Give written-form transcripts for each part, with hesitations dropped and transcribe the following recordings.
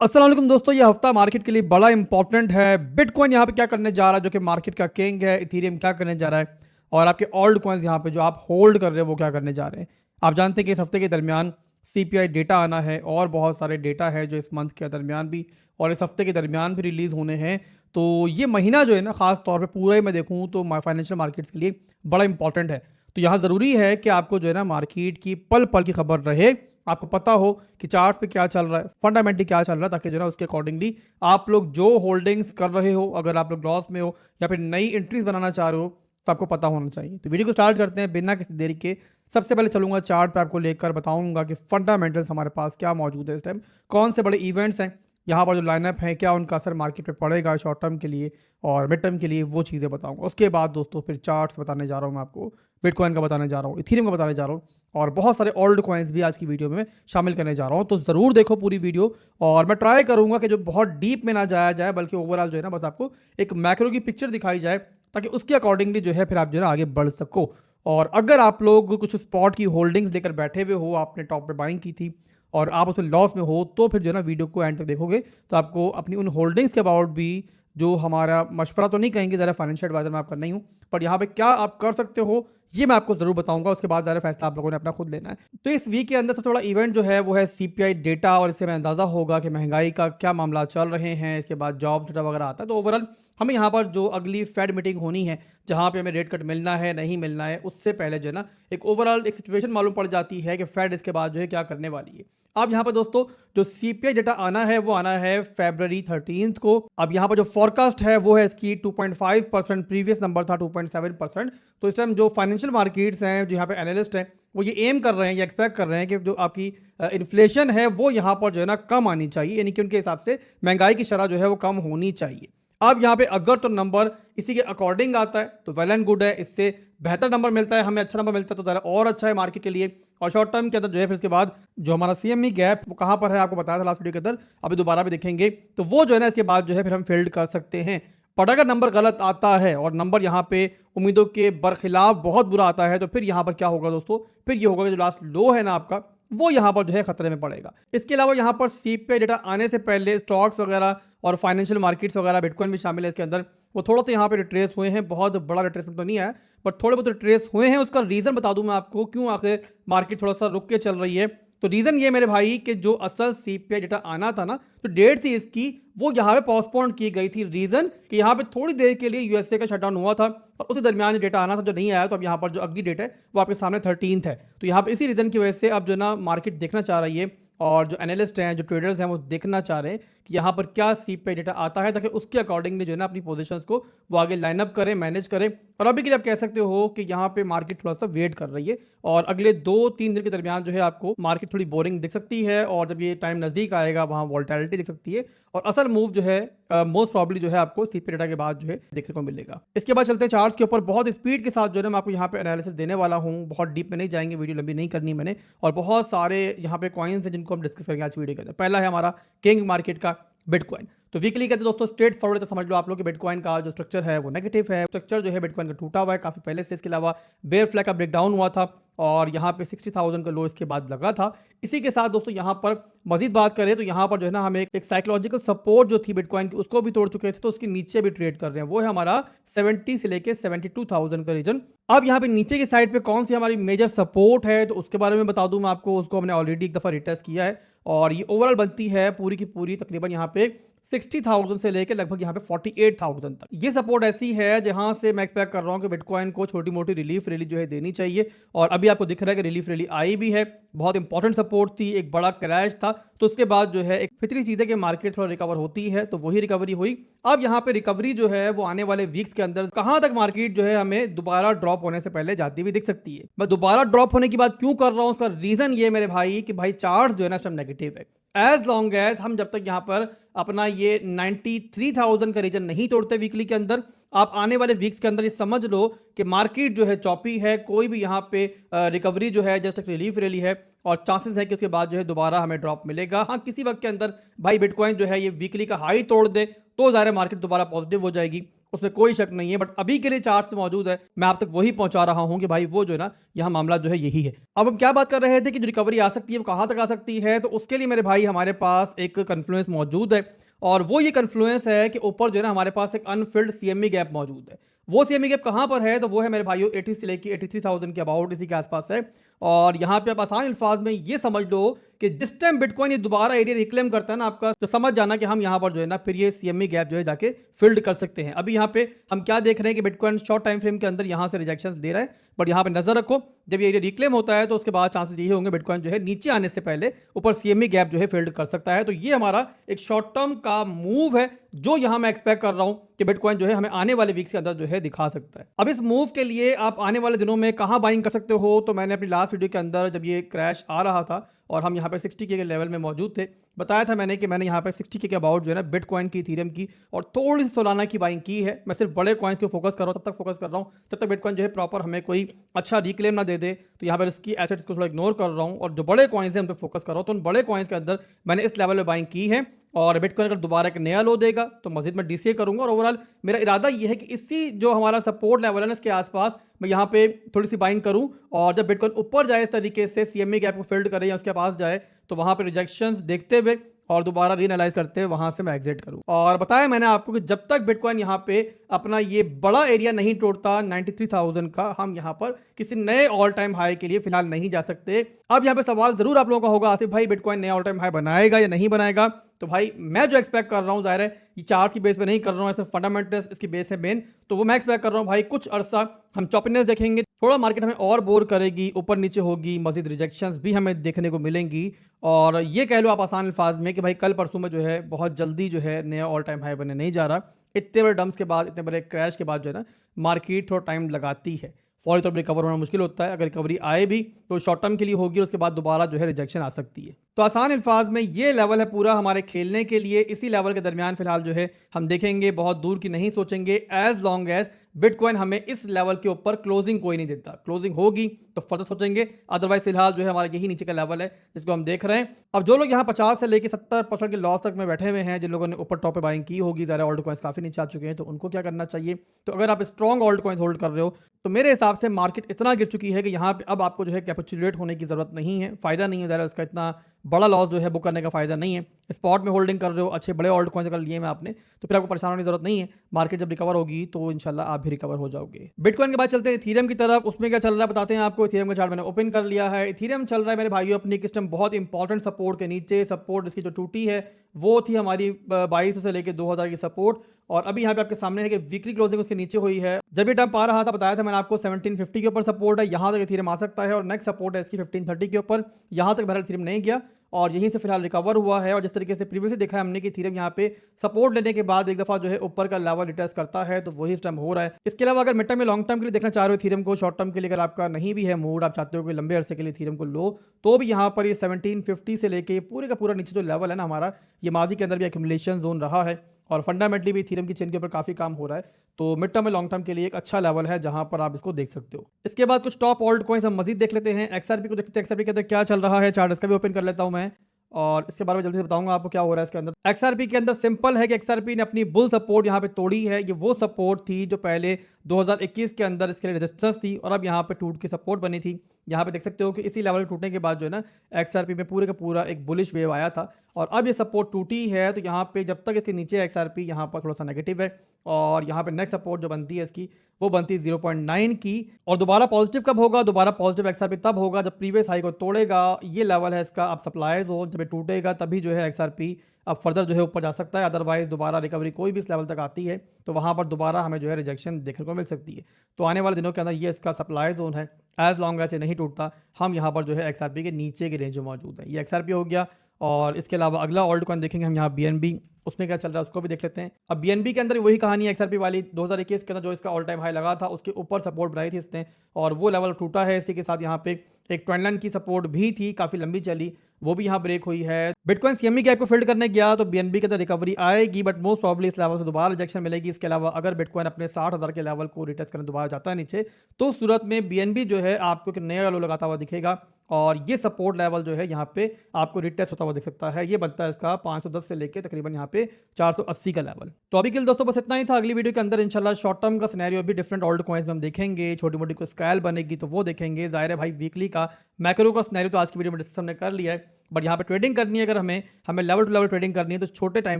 अस्सलाम वालेकुम दोस्तों, ये हफ्ता मार्केट के लिए बड़ा इंपॉर्टेंट है। बिटकॉइन यहाँ पे क्या करने जा रहा है जो कि मार्केट का किंग है। इथेरियम क्या करने जा रहा है और आपके ओल्ड कॉइन्स यहाँ पे जो आप होल्ड कर रहे हो वो क्या करने जा रहे हैं। आप जानते हैं कि इस हफ्ते के दरमियान सीपीआई डेटा आना है और बहुत सारे डेटा है जो इस मंथ के दरमियान भी और इस हफ्ते के दरमियान भी रिलीज होने हैं। तो ये महीना जो है ना, खास तौर पे पूरा ही मैं देखूँ तो फाइनेंशियल मार्केट्स के लिए बड़ा इंपॉर्टेंट है। तो यहाँ ज़रूरी है कि आपको जो है ना मार्केट की पल पल की खबर रहे, आपको पता हो कि चार्ट पे क्या चल रहा है, फंडामेंटली क्या चल रहा है, ताकि जो है ना उसके अकॉर्डिंगली आप लोग जो होल्डिंग्स कर रहे हो, अगर आप लोग लॉस में हो या फिर नई एंट्रीज बनाना चाह रहे हो तो आपको पता होना चाहिए। तो वीडियो को स्टार्ट करते हैं बिना किसी देरी के। सबसे पहले चलूंगा चार्ट पे, आपको लेकर बताऊंगा कि फंडामेंटल्स हमारे पास क्या मौजूद है इस टाइम, कौन से बड़े इवेंट्स हैं यहाँ पर जो लाइनअप है, क्या उनका असर मार्केट पे पड़ेगा शॉर्ट टर्म के लिए और मिड टर्म के लिए, वो चीज़ें बताऊंगा। उसके बाद दोस्तों फिर चार्ट्स बताने जा रहा हूँ मैं आपको, बिटकॉइन का बताने जा रहा हूँ, इथेरियम का बताने जा रहा हूँ और बहुत सारे ओल्ड कॉइन्स भी आज की वीडियो में शामिल करने जा रहा हूँ। तो ज़रूर देखो पूरी वीडियो और मैं ट्राई करूंगा कि जो बहुत डीप में ना जाया जाए, बल्कि ओवरऑल जो है ना बस आपको एक मैक्रो की पिक्चर दिखाई जाए, ताकि उसके अकॉर्डिंगली जो है फिर आप जो है ना आगे बढ़ सको। और अगर आप लोग कुछ स्पॉट की होल्डिंग्स लेकर बैठे हुए हो, आपने टॉप पे बाइंग की थी और आप उसमें लॉस में हो, तो फिर जो है ना वीडियो को एंड तक देखोगे तो आपको अपनी उन होल्डिंग्स के अबाउट भी, जो हमारा मशवरा तो नहीं कहेंगे, ज़रा फाइनेंशियल एडवाइजर मैं आपका नहीं हूँ, पर यहाँ पे क्या आप कर सकते हो ये मैं आपको जरूर बताऊंगा। उसके बाद ज़्यादा फैसला आप लोगों ने अपना खुद लेना है। तो इस वीक के अंदर सबसे बड़ा इवेंट जो है वो है सीपीआई डेटा, और इससे हमें अंदाज़ा होगा कि महंगाई का क्या मामला चल रहे हैं। इसके बाद जॉब डेटा वगैरह आता है। तो ओवरऑल हमें यहाँ पर जो अगली फेड मीटिंग होनी है, जहाँ पे हमें रेट कट मिलना है नहीं मिलना है, उससे पहले जो है ना एक ओवरऑल एक सिचुएशन मालूम पड़ जाती है कि फेड इसके बाद जो है क्या करने वाली है। अब यहाँ पर दोस्तों जो सीपीआई डेटा आना है वो आना है February 13 को। अब यहाँ पर जो फोरकास्ट है वो है इसकी 2.5%, प्रीवियस नंबर था 2.7%। तो इस टाइम जो फाइनेंशियल मार्केट्स हैं, जो यहाँ पे एनालिस्ट हैं, वो ये एम कर रहे हैं, ये एक्सपेक्ट कर रहे हैं कि जो आपकी इन्फ्लेशन है वो यहाँ पर जो है ना कम आनी चाहिए, यानी कि उनके हिसाब से महंगाई की शरह जो है वो कम होनी चाहिए। अब यहाँ पे अगर तो नंबर इसी के अकॉर्डिंग आता है तो वेल एंड गुड है, इससे बेहतर नंबर मिलता है, हमें अच्छा नंबर मिलता है तो ज़रा और अच्छा है मार्केट के लिए। और शॉर्ट टर्म के अंदर जो है फिर इसके बाद जो हमारा सीएमई गैप वो कहाँ पर है आपको बताया था लास्ट वीडियो के अंदर, अभी दोबारा भी देखेंगे, तो वो जो है ना इसके बाद जो है फिर हम फील्ड कर सकते हैं। पर अगर नंबर गलत आता है और नंबर यहाँ पे उम्मीदों के बरखिलाफ बहुत बुरा आता है, तो फिर यहाँ पर क्या होगा दोस्तों, फिर ये होगा कि जो लास्ट लो है ना आपका, वो यहाँ पर जो है खतरे में पड़ेगा। इसके अलावा यहाँ पर सीपीआई डेटा आने से पहले स्टॉक्स वगैरह और फाइनेंशियल मार्केट्स वगैरह, बिटकॉइन भी शामिल है इसके अंदर, वो थोड़ा सा यहाँ पे रिट्रेस हुए हैं। बहुत बड़ा रिट्रेसमेंट तो नहीं है, पर थोड़े बहुत रिट्रेस हुए हैं। उसका रीज़न बता दूं मैं आपको, क्यों आखिर मार्केट थोड़ा सा रुक के चल रही है। तो रीज़न ये मेरे भाई कि जो असल सीपीआई डेटा आना था ना, तो डेट थी इसकी, वो यहाँ पे पोस्टपोन की गई थी। रीज़न कि यहाँ पे थोड़ी देर के लिए यूएसए का शटडाउन हुआ था और उसी दरमियान डेटा आना था जो नहीं आया। तो अब यहाँ पर जो अगली डेट है वो आपके सामने 13 है। तो यहाँ पे इसी रीज़न की वजह से अब जो ना मार्केट देखना चाह रही है और जो एनालिस्ट हैं, जो ट्रेडर्स हैं, वो देखना चाह रहे हैं कि यहाँ पर क्या सीपीआई डेटा आता है, ताकि उसके अकॉर्डिंगली जो है ना अपनी पोजीशंस को वो आगे लाइनअप करें, मैनेज करें। और अभी के लिए आप कह सकते हो कि यहाँ पे मार्केट थोड़ा सा वेट कर रही है और अगले 2-3 दिन के दरमियान जो है आपको मार्केट थोड़ी बोरिंग दिख सकती है, और जब ये टाइम नज़दीक आएगा वहाँ वॉल्टैलिटी दिख सकती है और असल मूव जो है मोस्ट प्रॉब्ली जो है आपको सीपीआई डेटा के बाद जो है देखने को मिलेगा। इसके बाद चलते हैं चार्ट्स के ऊपर। बहुत स्पीड के साथ जो है ना मैं आपको यहाँ पे एनालिसिस देने वाला हूँ, बहुत डीप में नहीं जाएंगे, वीडियो लंबी नहीं करनी मैंने, और बहुत सारे यहाँ पे कॉइन्स हैं जिनको हम डिस्कस करेंगे आज वीडियो के अंदर। पहला है हमारा किंग मार्केट का बिटकॉइन। तो वीकली कहते हैं दोस्तों स्ट्रेट फॉरवर्ड, तो समझ लो आप लोग कि बिटकॉइन का जो स्ट्रक्चर है वो नेगेटिव है। स्ट्रक्चर जो है बिटकॉइन का टूटा हुआ है काफी पहले से। इसके अलावा बेयर फ्लैग का ब्रेकडाउन हुआ था और यहाँ पे 60,000 का लो इसके बाद लगा था। इसी के साथ दोस्तों यहाँ पर मजीद बात करें तो यहाँ पर जो है ना हमें एक साइकोलॉजिकल सपोर्ट जो थी बिटकॉइन की, उसको भी तोड़ चुके थे, तो उसके नीचे भी ट्रेड कर रहे हैं। वो है हमारा 70 से लेके 72,000 का रीजन। अब यहाँ पे नीचे की साइड पे कौन सी हमारी मेजर सपोर्ट है, तो उसके बारे में बता दूं मैं आपको। उसको हमने ऑलरेडी एक दफा रिटेस्ट किया है और ये ओवरऑल बनती है पूरी की पूरी तकरीबन यहाँ पे 60,000 से लेकर लगभग यहाँ पे 48,000 तक। ये सपोर्ट ऐसी है जहां से मैं एक्सपेक्ट कर रहा हूं कि बिटकॉइन को छोटी मोटी रिलीफ रैली जो है देनी चाहिए, और अभी आपको दिख रहा है कि रिलीफ रैली आई भी है। बहुत इंपॉर्टेंट सपोर्ट थी, एक बड़ा क्रैश था, तो उसके बाद जो है एक फितरी चीज है कि मार्केट थोड़ा रिकवर होती है, तो वही रिकवरी हुई। अब यहाँ पे रिकवरी जो है वो आने वाले वीक्स के अंदर कहां तक मार्केट जो है हमें दोबारा ड्रॉप होने से पहले जाती हुई दिख सकती है। मैं दोबारा ड्रॉप होने की बात क्यों कर रहा हूं, उसका रीजन ये मेरे भाई कि भाई चार्ट जो है ना सब नेगेटिव है। एज लॉन्ग एज हम जब तक यहाँ पर अपना ये 93,000 का रीजन नहीं तोड़ते वीकली के अंदर, आप आने वाले वीक्स के अंदर ये समझ लो कि मार्केट जो है चॉपी है। कोई भी यहाँ पे रिकवरी जो है जस्ट एक रिलीफ रैली है और चांसेस है कि उसके बाद जो है दोबारा हमें ड्रॉप मिलेगा। हाँ, किसी वक्त के अंदर भाई बिटकॉइन जो है ये वीकली का हाई तोड़ दे तो ज़ाहिर मार्केट दोबारा पॉजिटिव हो जाएगी। उसमें कोई शक नहीं है, बट अभी के लिए चार्ट मौजूद है, मैं आप तक वही पहुंचा रहा हूं कि भाई वो जो है ना, यहाँ मामला जो है यही है। अब हम क्या बात कर रहे थे कि जो रिकवरी आ सकती है वो कहां तक आ सकती है, तो उसके लिए मेरे भाई हमारे पास एक कन्फ्लुएंस मौजूद है, और वो ये कन्फ्लुएंस है कि ऊपर जो है ना हमारे पास एक अनफिल्ड सीएमई गैप मौजूद है। वो सीएमई गैप कहां पर है, तो वो है मेरे भाइयों 80 से लेके 83,000 के अबाउट, इसी के आसपास है। और यहाँ पे आप आसान अल्फाज में ये समझ लो कि जिस टाइम बिटकॉइन ये दोबारा एरिया रिक्लेम करता है ना आपका, तो समझ जाना कि हम यहाँ पर जो है ना फिर ये सीएमई गैप जो है जाके फिल्ड कर सकते हैं। अभी यहाँ पे हम क्या देख रहे हैं कि बिटकॉइन शॉर्ट टाइम फ्रेम के अंदर यहाँ से रिजेक्शन दे रहा है, बट यहाँ पे नजर रखो, जब ये एरिया रिक्लेम होता है तो उसके बाद चांसेस यही होंगे बिटकॉइन जो है नीचे आने से पहले ऊपर सीएमई गैप जो है फिल्ड कर सकता है। तो ये हमारा एक शॉर्ट टर्म का मूव है जो यहाँ मैं एक्सपेक्ट कर रहा हूँ कि बिटकॉइन जो है हमें आने वाले वीक्स के अंदर जो है दिखा सकता है। अब इस मूव के लिए आप आने वाले दिनों में कहाँ बाइंग कर सकते हो, तो मैंने अपनी लास्ट वीडियो के अंदर जब ये क्रैश आ रहा था और हम यहाँ पे 60K के लेवल में मौजूद थे, बताया था मैंने कि मैंने यहाँ पे 60K के अबाउट जो है ना बिटकॉइन की, इथेरियम की और थोड़ी सी सोलाना की बाइंग की है। मैं सिर्फ बड़े कॉइन्स को फोकस कर रहा हूँ, तब तक फोकस कर रहा हूँ जब तक बिटकॉइन जो है प्रॉपर हमें कोई अच्छा रिक्लेम ना दे दे। तो यहाँ पर इसकी एसेट्स को थोड़ा इग्नोर कर रहा हूँ और जो बड़े कॉइन्स हैं उन पर फोकस कर रहा हूँ। तो उन बड़े कॉइन्स के अंदर मैंने इस लेवल में बाइंग की है, और बिटकॉइन अगर दोबारा एक नया लो देगा तो मजीद मैं डीसीए करूंगा। और ओवरऑल मेरा इरादा यह है कि इसी जो हमारा सपोर्ट लेवल है ना इसके आसपास मैं यहाँ पे थोड़ी सी बाइंग करूं, और जब बिटकॉइन ऊपर जाए इस तरीके से सीएमई गैप को फिल्ड करे या उसके पास जाए तो वहां पे रिजेक्शंस देखते हुए और दोबारा रीएनालाइज करते हुए वहां से मैं एग्जिट करूं। और बताया मैंने आपको कि जब तक बिटकॉइन यहाँ पे अपना ये बड़ा एरिया नहीं तोड़ता 93,000 का, हम यहाँ पर किसी नए ऑल टाइम हाई के लिए फिलहाल नहीं जा सकते। अब यहाँ पे सवाल जरूर आप लोगों का होगा, आसिफ भाई बिटकॉइन नया ऑल टाइम हाई बनाएगा या नहीं बनाएगा? तो भाई मैं जो एक्सपेक्ट कर रहा हूँ, जाहिर है ये चार्ट की बेस पे नहीं कर रहा हूँ, ऐसे फंडामेंटल्स इसकी बेस है मेन, तो वो मैं एक्सपेक्ट कर रहा हूँ भाई कुछ अरसा हम चॉपिनेस देखेंगे, थोड़ा मार्केट हमें और बोर करेगी, ऊपर नीचे होगी, मजीद रिजेक्शंस भी हमें देखने को मिलेंगी। और ये कह लो आप आसान अल्फाज में कि भाई कल परसों में जो है बहुत जल्दी जो है नया ऑल टाइम हाई बनने नहीं जा रहा। इतने बड़े डम्प्स के बाद, इतने बड़े क्रैश के बाद जो है ना मार्केट थोड़ा टाइम लगाती है, फौरी तौर पर रिकवर होना मुश्किल होता है। अगर रिकवरी आए भी तो शॉर्ट टर्म के लिए होगी और उसके बाद दोबारा जो है रिजेक्शन आ सकती है। तो आसान अल्फाज में ये लेवल है पूरा हमारे खेलने के लिए। इसी लेवल के दरमियान फिलहाल जो है हम देखेंगे, बहुत दूर की नहीं सोचेंगे, एज लॉन्ग एज बिटकॉइन हमें इस लेवल के ऊपर क्लोजिंग कोई नहीं देता। क्लोजिंग होगी तो फर्दर सोचेंगे, अदरवाइज फिलहाल जो है हमारा यही नीचे का लेवल है जिसको हम देख रहे हैं। अब जो लोग यहाँ 50 से लेकर 70% के लॉस तक में बैठे हुए हैं, जिन लोगों ने ऊपर टॉप पे बाइंग की होगी, ज़्यादा ऑल्ट कॉइन्स काफ़ी नीचे आ चुके हैं, तो उनको क्या करना चाहिए? तो अगर आप स्ट्रॉन्ग ऑल्ट कॉइन्स होल्ड कर रहे हो तो मेरे हिसाब से मार्केट इतना गिर चुकी है कि यहाँ पे अब आपको जो है कैपिचुलेट होने की जरूरत नहीं है, फायदा नहीं है, ज़्यादा उसका इतना बड़ा लॉस जो है बुक करने का फायदा नहीं है। स्पॉट में होल्डिंग कर रहे हो, अच्छे बड़े ऑल्ट कॉइन्स अगर लिए में आपने, तो फिर आपको परेशान होने की जरूरत नहीं है। मार्केट जब रिकवर होगी तो इंशाल्लाह आप भी रिकवर हो जाओगे। बिटकॉइन के बाद चलते हैं इथेरियम की तरफ, उसमें क्या चल रहा है बताते हैं आपको। इथेरियम का चार्ट मैंने ओपन कर लिया है। इथेरियम चल रहा है मेरे भाइयों अपनी किस्टम बहुत इंपॉर्टेंट सपोर्ट के नीचे। सपोर्ट इसकी जो टूटी है वो थी हमारी 2200 से लेकर 2000 की सपोर्ट, और अभी यहाँ पे आपके सामने है कि वीकली क्लोजिंग उसके नीचे हुई है। जब ये डंप आ रहा था बताया था मैंने आपको 1750 के ऊपर सपोर्ट है, यहाँ तक इथेरियम आ सकता है, और नेक्स्ट सपोर्ट है इसकी 1530 के ऊपर। यहाँ तक बहरहाल इथेरियम नहीं गया और यहीं से फिलहाल रिकवर हुआ है। और जिस तरीके से प्रीवियसली देखा है हमने कि इथेरियम यहाँ पे सपोर्ट लेने के बाद एक दफा जो है ऊपर का लेवल रिटेस्ट करता है, तो वही टाइम हो रहा है। इसके अलावा अगर मिड टर्म में लॉन्ग टर्म के लिए देखना चाह रहे हो इथेरियम को, शॉर्ट टर्म के लिए अगर आपका नहीं भी है मूड, आप चाहते हो कि लंबे अरसे के लिए इथेरियम को लो, तो भी यहाँ पर ये 1750 से लेके पूरे का पूरा नीचे जो लेवल है ना हमारा, ये माजी के अंदर भी एक्यूमुलेशन जोन रहा है और फंडामेंटली भी इथेरियम की चेन के ऊपर काफी काम हो रहा है। तो मिड टर्म में लॉन्ग टर्म के लिए एक अच्छा लेवल है जहां पर आप इसको देख सकते हो। इसके बाद कुछ टॉप ऑल्ट कॉइन्स हम मजीद देख लेते हैं। एक्सआरपी को देखते हैं, एक्सआरपी के अंदर क्या चल रहा है, चार्ट इसका भी ओपन कर लेता हूं मैं और इसके बारे में जल्दी से बताऊंगा आपको क्या हो रहा है इसके अंदर। एक्सआरपी के अंदर सिंपल है कि एक्सआरपी ने अपनी बुल सपोर्ट यहाँ पे तोड़ी है। ये वो सपोर्ट थी जो पहले 2021 के अंदर इसके लिए रेजिस्टेंस थी और अब यहाँ पे टूट की सपोर्ट बनी थी। यहाँ पे देख सकते हो कि इसी लेवल टूटने के बाद जो है ना एक्सआरपी में पूरे का पूरा एक बुलिश वेव आया था और अब ये सपोर्ट टूटी है। तो यहाँ पे जब तक इसके नीचे एक्सआरपी यहाँ पर थोड़ा सा नेगेटिव है और यहाँ पे नेक्स्ट सपोर्ट जो बनती है इसकी वो बनती है 0.9 की। और दोबारा पॉजिटिव कब होगा? दोबारा पॉजिटिव एक्सआरपी तब होगा जब प्रीवियस हाई को तोड़ेगा। ये लेवल है इसका, अब सप्लाईज हो, जब ये टूटेगा तभी जो है एक्सआरपी अब फर्दर जो है ऊपर जा सकता है। अदरवाइज दोबारा रिकवरी कोई भी इस लेवल तक आती है तो वहाँ पर दोबारा हमें जो है रिजेक्शन देखने को मिल सकती है। तो आने वाले दिनों के अंदर ये इसका सप्लाई जोन है। एज लॉन्ग एज ये नहीं टूटता हम यहाँ पर जो है एक्सआरपी के नीचे की रेंज में मौजूद है। ये एक्सआरपी हो गया। और इसके अलावा अगला ऑल्ट कॉइन देखेंगे हम यहाँ बीएनबी, उसमें क्या चल रहा है उसको भी देख लेते हैं। अब बीएनबी के अंदर वही कहानी है एक्सआरपी वाली। 2021 के अंदर जो इसका ऑल टाइम हाई लगा था उसके ऊपर सपोर्ट बनाई थी इसने और वो लेवल टूटा है। इसी के साथ यहाँ पे एक ट्रेंड लाइन की सपोर्ट भी थी, काफ़ी लंबी चली, वो भी यहाँ ब्रेक हुई है। बिटकॉइन सीएमई गैप को फिल्ड करने गया तो बीएनबी के अंदर रिकवरी आएगी, बट मोस्ट प्रॉब्ली इस लेवल से दोबारा रिजेक्शन मिलेगी। इसके अलावा अगर बिटकॉइन अपने 60,000 के लेवल को रिटेस्ट करने दोबारा जाता है नीचे, तो उस सूरत में बीएनबी जो है आपको एक नया लो लगाता हुआ दिखेगा और ये सपोर्ट लेवल जो है यहाँ पे आपको रिटेस्ट होता हुआ दिख सकता है। ये बनता है इसका 510 से लेके तकरीबन यहाँ पे 480 का लेवल। तो अभी के लिए दोस्तों बस इतना ही था। अगली वीडियो के अंदर इंशाल्लाह शॉर्ट टर्म का सिनेरियो भी डिफरेंट ऑल्ट कॉइंस में हम देखेंगे, छोटी मोटी कोई स्कैल बनेगी तो वो देखेंगे। जाहिर है भाई वीकली का मैक्रो का सिनेरियो तो आज की वीडियो में डिस्कस हमने कर लिया है, बट यहाँ पे ट्रेडिंग करनी है, अगर हमें लेवल टू लेवल ट्रेडिंग करनी है तो छोटे टाइम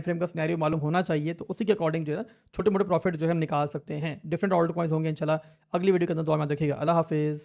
फ्रेम का सिनेरियो मालूम होना चाहिए, तो उसी के अकॉर्डिंग जो है छोटे मोटे प्रॉफिट जो है हम निकाल सकते हैं। डिफरेंट ऑल्ट कॉइंस होंगे इंशाल्लाह अगली वीडियो के अंदर। दुआ में देखिएगा। अल्लाह हाफिज़।